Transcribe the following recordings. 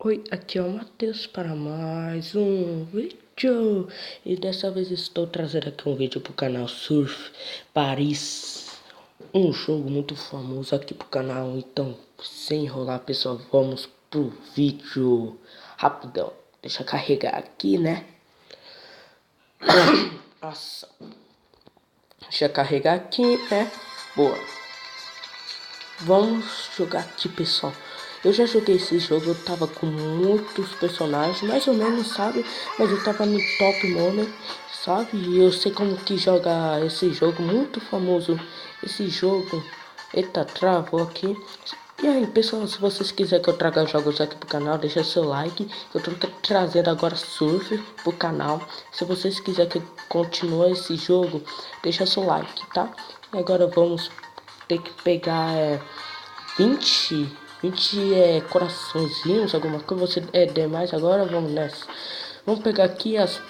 Oi, aqui é o Matheus para mais um vídeo. E dessa vez estou trazendo aqui um vídeo pro canal Surf Paris. Um jogo muito famoso aqui pro canal. Então, sem enrolar, pessoal, vamos pro vídeo. Rapidão, deixa eu carregar aqui, né? Nossa. Deixa eu carregar aqui, né? Boa. Vamos jogar aqui, pessoal. Eu já joguei esse jogo, eu tava com muitos personagens, mais ou menos, sabe? Mas eu tava no top money, sabe? E eu sei como que joga esse jogo, muito famoso esse jogo. Eita, travou aqui. E aí, pessoal, se vocês quiserem que eu traga jogos aqui pro canal, deixa seu like. Eu tô trazendo agora surf pro canal. Se vocês quiserem que eu continue esse jogo, deixa seu like, tá? E agora vamos ter que pegar 20 coraçõezinhos, alguma coisa. Você é demais agora, vamos nessa. Vamos pegar aqui as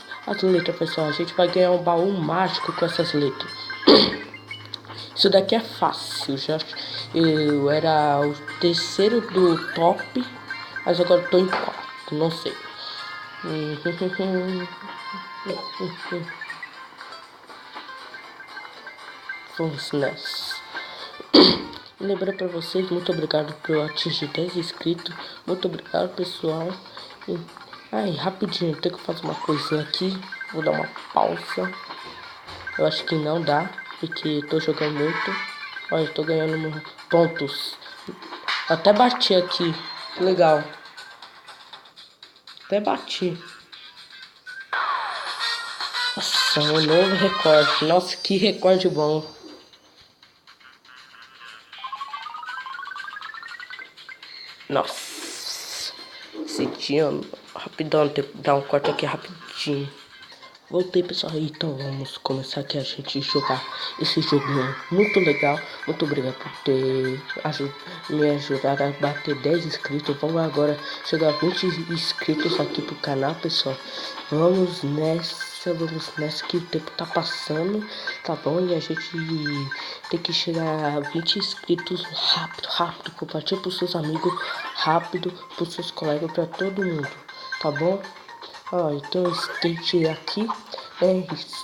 letras, pessoal. A gente vai ganhar um baú mágico com essas letras. Isso daqui é fácil. Eu era o terceiro do top, mas agora eu tô em quarto, não sei. Vamos nessa. Lembrando pra vocês, muito obrigado por eu atingir 10 inscritos. Muito obrigado, pessoal. Ai, rapidinho, tenho que fazer uma coisinha aqui. Vou dar uma pausa. Eu acho que não dá, porque tô jogando muito. Olha, eu tô ganhando pontos. Até bati aqui. Que legal. Até bati. Nossa, um novo recorde. Nossa, que recorde bom. Nossa. Esse dia, rapidão, tem que dar um corte aqui rapidinho. Voltei, pessoal, então vamos começar aqui a gente jogar esse joguinho muito legal. Muito obrigado por ter me ajudado a bater 10 inscritos. Vamos agora chegar a 20 inscritos aqui pro canal, pessoal. Vamos nessa que o tempo tá passando, tá bom? E a gente tem que chegar a 20 inscritos rápido. Compartilha pros seus amigos, rápido, pros seus colegas, pra todo mundo, tá bom? Ó, então skate aqui,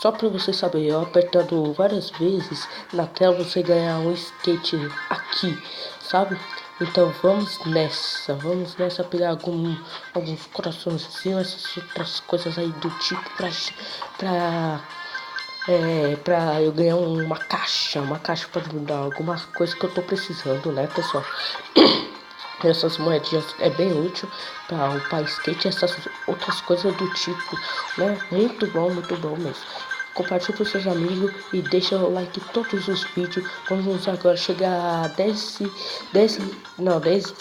só pra você saber, eu apertando várias vezes na tela você ganhar um skate aqui, sabe? Então vamos nessa pegar alguns corações assim, essas outras coisas aí do tipo pra eu ganhar uma caixa pra me dar alguma coisa que eu tô precisando, né, pessoal? Essas moedinhas é bem útil para upar skate e essas outras coisas do tipo, né? Muito bom mesmo. Compartilhe com seus amigos e deixa o like em todos os vídeos. Vamos agora chegar a 10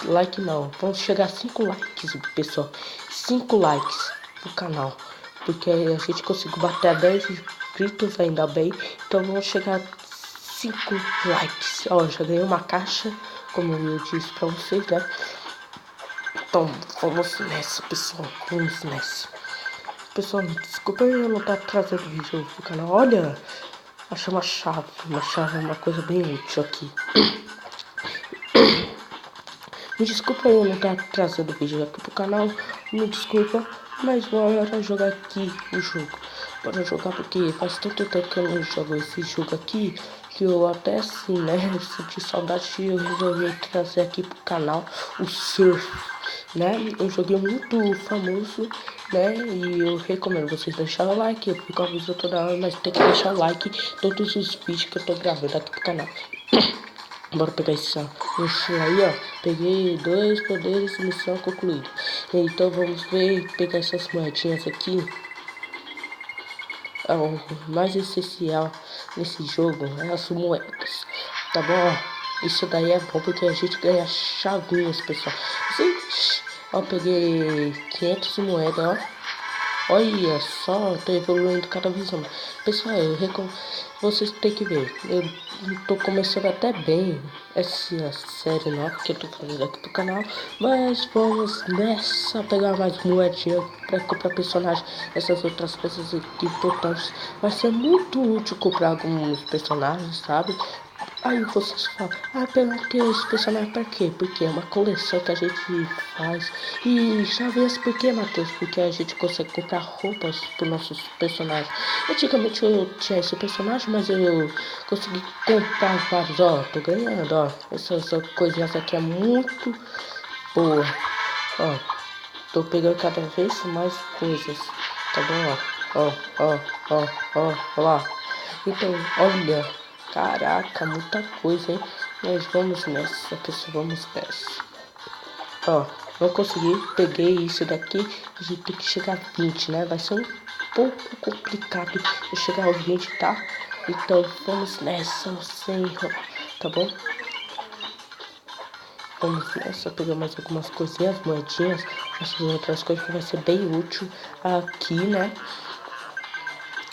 likes não. Vamos chegar a 5 likes, pessoal. 5 likes no canal. Porque a gente conseguiu bater a 10 inscritos, ainda bem. Então vamos chegar a 5 likes. Ó, já ganhei uma caixa, como eu disse pra vocês, né? Então, vamos nessa, pessoal. Vamos nessa. Pessoal, desculpa eu não estar trazendo vídeo pro canal. Olha, achei uma chave. Uma chave é uma coisa bem útil aqui. Me desculpa eu não estar trazendo vídeo aqui pro canal. Me desculpa, mas bora jogar aqui o jogo. Bora jogar porque faz tanto tempo que eu não jogo esse jogo aqui que eu até assim, né, senti saudade e eu resolvi trazer aqui pro canal o Surf, né? Um joguinho muito famoso, né? E eu recomendo vocês deixarem o like. Eu fico avisando toda hora, mas tem que deixar o like em todos os vídeos que eu tô gravando aqui pro canal. Bora pegar esse missão aí, ó. Peguei 2 poderes, missão concluída. Então vamos pegar essas moedinhas aqui. O mais essencial nesse jogo é as moedas, tá bom? Isso daí é bom porque a gente ganha chavinhas, pessoal. Ó, peguei 500 moedas, ó. Olha só, tô evoluindo cada vez mais. Pessoal, eu recomendo vocês têm que ver. Eu tô começando até bem essa série nova que eu tô fazendo aqui pro canal. Mas vamos nessa pegar mais moedinha pra comprar personagem. Essas outras coisas importantes. Vai ser muito útil comprar alguns personagens, sabe? Aí vocês falam, perguntei esse personagem pra quê? Porque é uma coleção que a gente faz. E sabe por quê, Matheus? Porque a gente consegue comprar roupas para nossos personagens. Antigamente eu tinha esse personagem, mas eu consegui comprar vários. Ó, tô ganhando, ó. Essa coisinha aqui é muito boa. Ó, tô pegando cada vez mais coisas. Tá bom, ó lá. Então, olha, caraca, muita coisa, hein? Mas vamos nessa, pessoal, vamos nessa. Ó, não consegui, peguei isso daqui, a gente tem que chegar a 20, né? Vai ser um pouco complicado eu chegar aos 20, tá? Então, vamos nessa, sem enrolar, tá bom? Vamos nessa, pegar mais algumas coisinhas, moedinhas, essas outras coisas que vai ser bem útil aqui, né?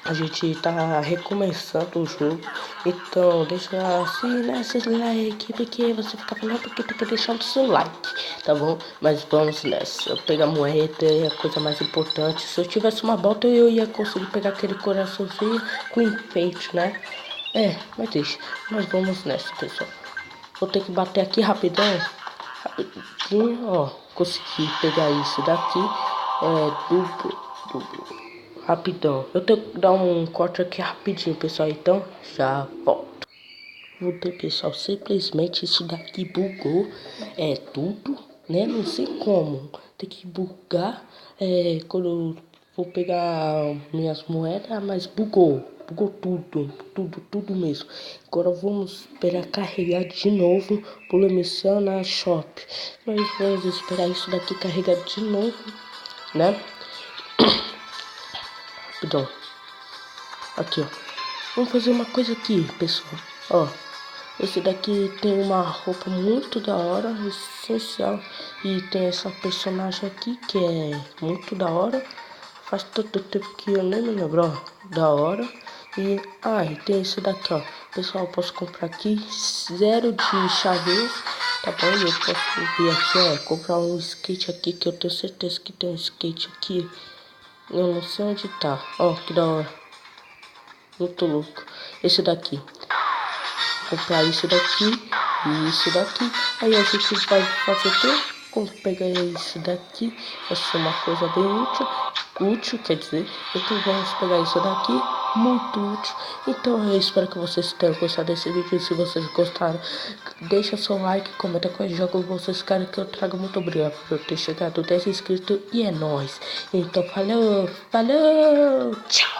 A gente tá recomeçando o jogo, então deixa assim, né, seus like, porque você fica falando porque tem que deixar o seu like, tá bom? Mas vamos nessa, eu pegar moeda é a coisa mais importante. Se eu tivesse uma bota eu ia conseguir pegar aquele coraçãozinho com enfeite, né? Mas deixa, mas vamos nessa, pessoal. Vou ter que bater aqui rapidão, rapidinho, ó, consegui pegar isso daqui, duplo. Rapidão. Eu tenho que dar um corte aqui rapidinho, pessoal. Então, já volto. Voltei, pessoal. Simplesmente isso daqui bugou. Tudo, né? Não sei como. Tem que bugar. Quando eu vou pegar minhas moedas, mas bugou. Bugou tudo mesmo. Agora vamos esperar carregar de novo. Pula na shop. Nós vamos esperar isso daqui carregar de novo, né? Rapidão. Aqui, ó. Vamos fazer uma coisa aqui, pessoal. Ó, esse daqui tem uma roupa muito da hora, essencial. E tem essa personagem aqui que é muito da hora. Faz tanto tempo que eu nem me lembro, ó. Da hora. E tem esse daqui, ó. Pessoal, eu posso comprar aqui 0 de chaveiros. Tá bom? Eu posso vir aqui, ó. Comprar um skate aqui, que eu tenho certeza que tem um skate aqui. Eu não sei onde tá. Ó, que da hora. Muito louco. Esse daqui. Comprar isso daqui e isso daqui. Aí a gente vai fazer o quê? Como pegar isso daqui. Vai ser uma coisa bem útil. Útil, quer dizer. Então vamos pegar isso daqui. Muito útil. Então eu espero que vocês tenham gostado desse vídeo. Se vocês gostaram, deixa seu like, comenta qual jogo vocês querem que eu traga. Muito obrigado por ter chegado 10 inscritos. E é nóis. Então falou, tchau.